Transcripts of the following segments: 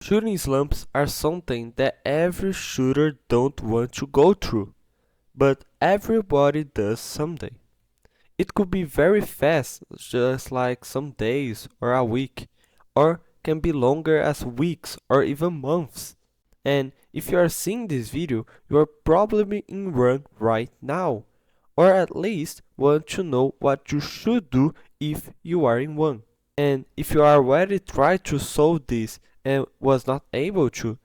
Shooting slumps are something that every shooter don't want to go through, but everybody does someday. It could be very fast, just like some days or a week, or can be longer as weeks or even months. And if you are seeing this video, you are probably in one right now, or at least want to know what you should do if you are in one. And if you already tried to solve this and was not able to,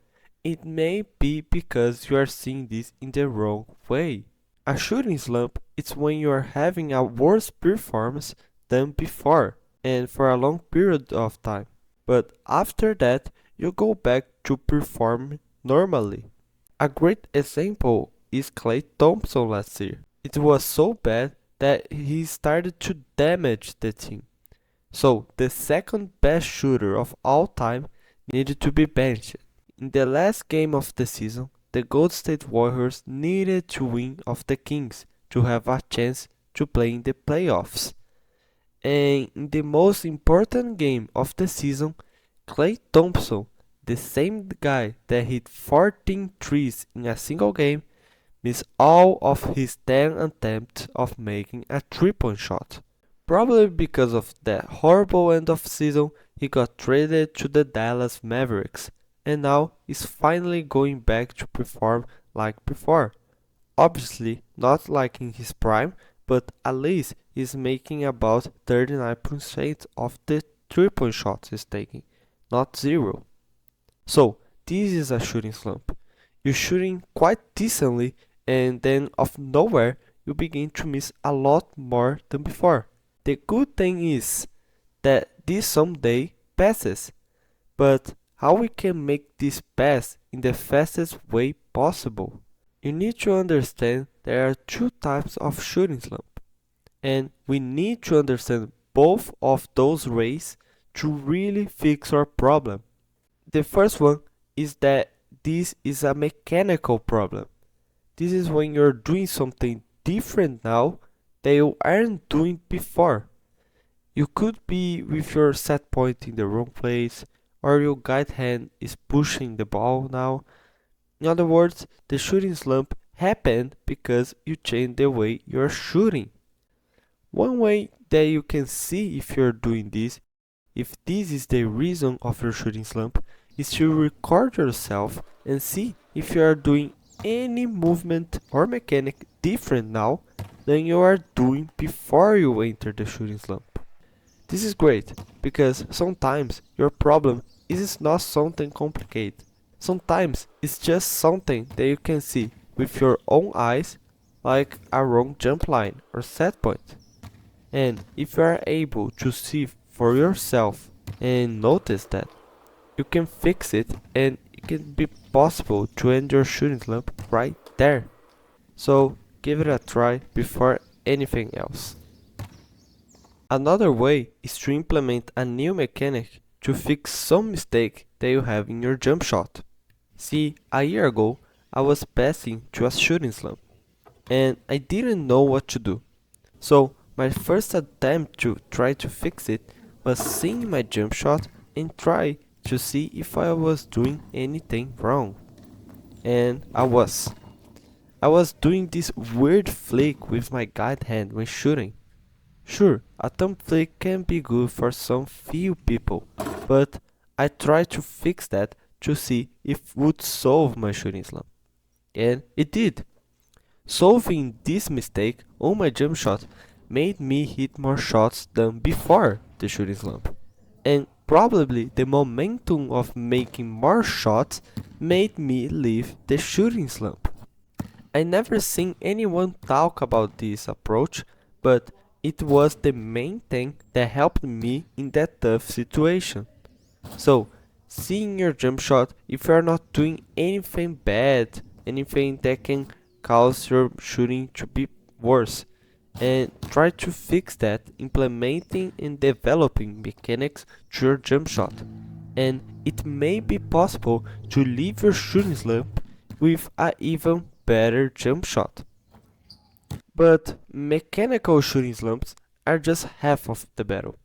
it may be because you are seeing this in the wrong way. A shooting slump is when you are having a worse performance than before and for a long period of time. But after that, you go back to perform normally. A great example is Klay Thompson last year. It was so bad that he started to damage the team. So, the second best shooter of all time needed to be benched. In the last game of the season, the Golden State Warriors needed to win of the Kings to have a chance to play in the playoffs. And in the most important game of the season, Klay Thompson, the same guy that hit 14 threes in a single game, missed all of his 10 attempts of making a three-point shot. Probably because of that horrible end of season, he got traded to the Dallas Mavericks, and now is finally going back to perform like before. Obviously, not like in his prime, but at least he's making about 39% of the three-point shots he's taking, not zero. So, this is a shooting slump. You're shooting quite decently, and then out of nowhere, you begin to miss a lot more than before. The good thing is that this someday passes, but how we can make this pass in the fastest way possible? You need to understand there are two types of shooting slump, and we need to understand both of those ways to really fix our problem. The first one is that this is a mechanical problem. This is when you're doing something different now that you aren't doing before. You could be with your set point in the wrong place, or your guide hand is pushing the ball now. In other words, the shooting slump happened because you changed the way you're shooting. One way that you can see if you're doing this, if this is the reason of your shooting slump, is to record yourself and see if you are doing any movement or mechanic different now than you are doing before you enter the shooting slump. This is great because sometimes your problem is not something complicated. Sometimes it's just something that you can see with your own eyes, like a wrong jump line or set point. And if you are able to see for yourself and notice that, you can fix it and it can be possible to end your shooting slump right there. So give it a try before anything else. Another way is to implement a new mechanic to fix some mistake that you have in your jump shot. See, a year ago, I was passing to a shooting slump, and I didn't know what to do. So, my first attempt to try to fix it was seeing my jump shot and try to see if I was doing anything wrong. And I was. I was doing this weird flick with my guide hand when shooting. Sure, a thumb flick can be good for some few people, but I tried to fix that to see if it would solve my shooting slump. And it did. Solving this mistake on my jump shot made me hit more shots than before the shooting slump. And probably the momentum of making more shots made me leave the shooting slump. I never seen anyone talk about this approach, but it was the main thing that helped me in that tough situation. So, seeing your jump shot if you are not doing anything bad, anything that can cause your shooting to be worse, and try to fix that implementing and developing mechanics to your jump shot. And it may be possible to leave your shooting slump with an even better jump shot. But mechanical shooting slumps are just half of the battle.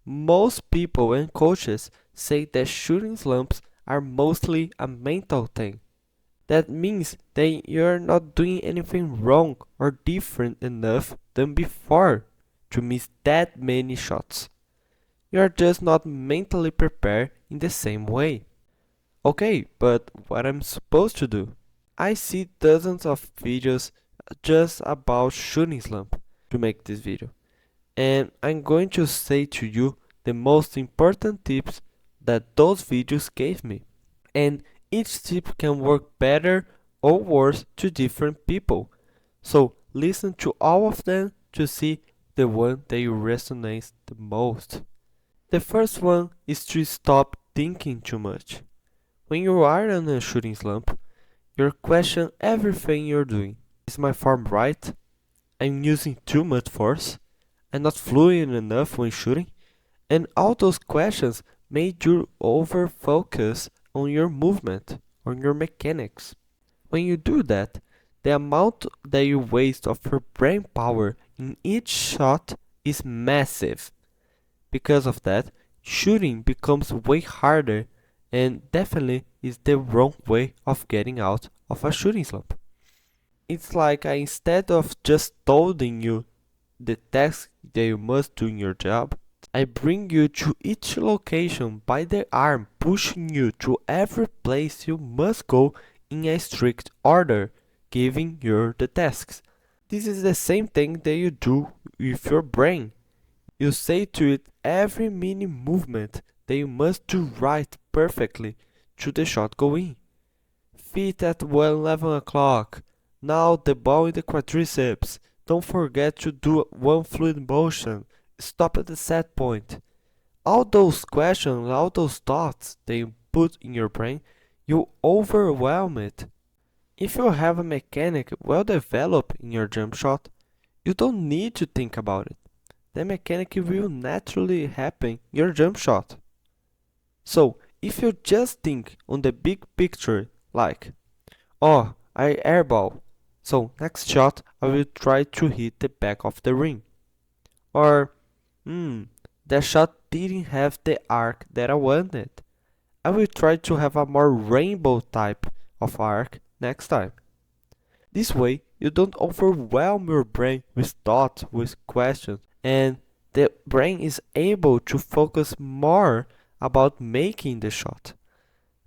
Most people and coaches say that shooting slumps are mostly a mental thing. That means that you're not doing anything wrong or different enough than before to miss that many shots. You're just not mentally prepared in the same way. Okay, but what I'm supposed to do? I see dozens of videos just about shooting slump to make this video. And I'm going to say to you the most important tips that those videos gave me. And each tip can work better or worse to different people. So listen to all of them to see the one that you resonate the most. The first one is to stop thinking too much. When you are in a shooting slump, you question everything you're doing. Is my form right? I'm using too much force? I'm not fluent enough when shooting? And all those questions made you over focus on your movement, on your mechanics. When you do that, the amount that you waste of your brain power in each shot is massive. Because of that, shooting becomes way harder and definitely is the wrong way of getting out of a shooting slump. It's like instead of just telling you the task that you must do in your job, I bring you to each location by the arm, pushing you to every place you must go in a strict order, giving you the tasks. This is the same thing that you do with your brain. You say to it every mini movement that you must do right perfectly to the shot go in. Feet at 11 o'clock. Now the ball in the quadriceps. Don't forget to do one fluid motion. Stop at the set point. All those questions, all those thoughts that you put in your brain, you overwhelm it. If you have a mechanic well developed in your jump shot, you don't need to think about it. The mechanic will naturally happen in your jump shot. So, if you just think on the big picture, like, oh, I airball, so next shot I will try to hit the back of the ring. Or, that shot didn't have the arc that I wanted. I will try to have a more rainbow type of arc next time. This way, you don't overwhelm your brain with thoughts, with questions, and the brain is able to focus more about making the shot.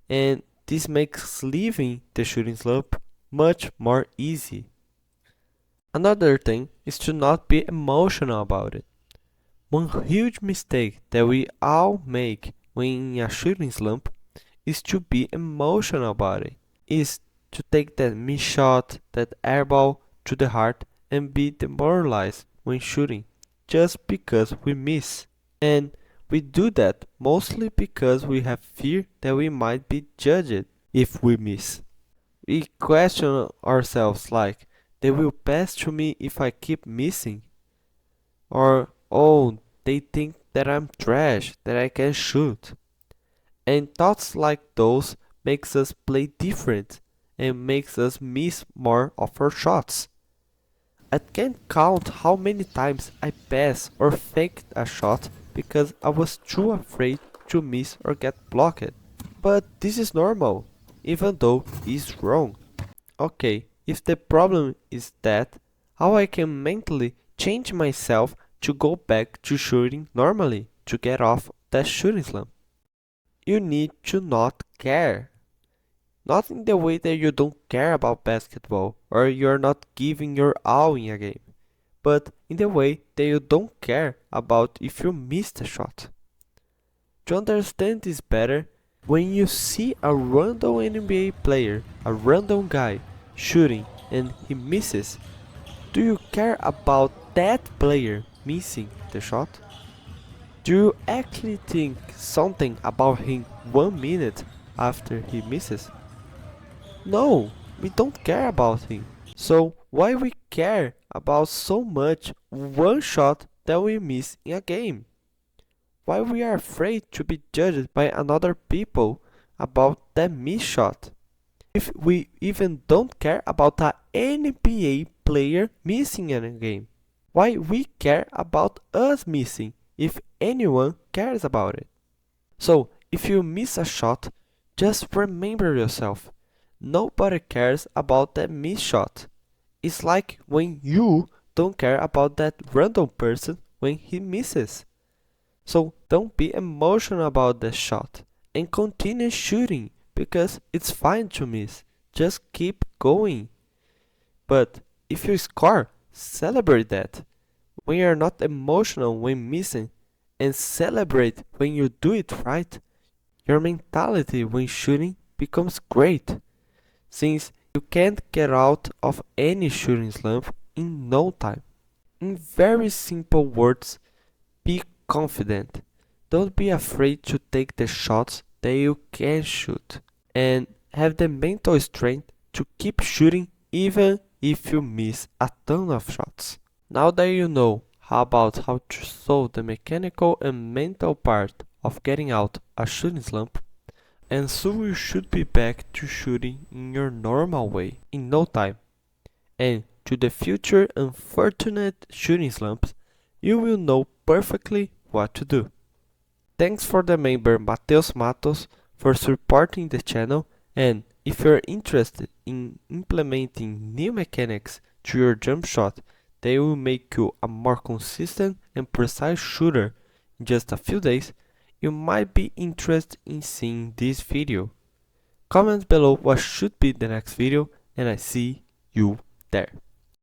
And this makes leaving the shooting slump much more easy. Another thing is to not be emotional about it. One huge mistake that we all make when in a shooting slump is to be emotional about it. Is to take that miss shot, that airball to the heart and be demoralized when shooting just because we miss. And we do that mostly because we have fear that we might be judged if we miss. We question ourselves like, they will pass to me if I keep missing? Or, oh, they think that I'm trash, that I can shoot. And thoughts like those makes us play different and makes us miss more of our shots. I can't count how many times I passed or faked a shot because I was too afraid to miss or get blocked. But this is normal, even though it's wrong. Okay, if the problem is that, how I can mentally change myself to go back to shooting normally, to get off that shooting slump? You need to not care. Not in the way that you don't care about basketball or you're not giving your all in a game, but in the way that you don't care about if you missed a shot. To understand this better, when you see a random NBA player, a random guy, shooting and he misses, do you care about that player missing the shot? Do you actually think something about him 1 minute after he misses? No, we don't care about him. So why we care about so much one shot that we miss in a game? Why we are afraid to be judged by another people about that missed shot? If we even don't care about a NBA player missing in a game, why we care about us missing if anyone cares about it? So if you miss a shot, Just remember yourself. Nobody cares about that missed shot. It's like when you don't care about that random person when he misses. So don't be emotional about the shot and continue shooting because it's fine to miss. Just keep going. But if you score, celebrate that. When you're not emotional when missing and celebrate when you do it right, your mentality when shooting becomes great, since you can't get out of any shooting slump in no time. In very simple words, be confident. Don't be afraid to take the shots that you can shoot, and have the mental strength to keep shooting even if you miss a ton of shots. Now that you know how to solve the mechanical and mental part of getting out a shooting slump, and so you should be back to shooting in your normal way in no time. And to the future unfortunate shooting slumps, you will know perfectly what to do. Thanks for the member Mateus Matos for supporting the channel, and if you're interested in implementing new mechanics to your jump shot that will make you a more consistent and precise shooter in just a few days, you might be interested in seeing this video. Comment below what should be the next video, and I see you there.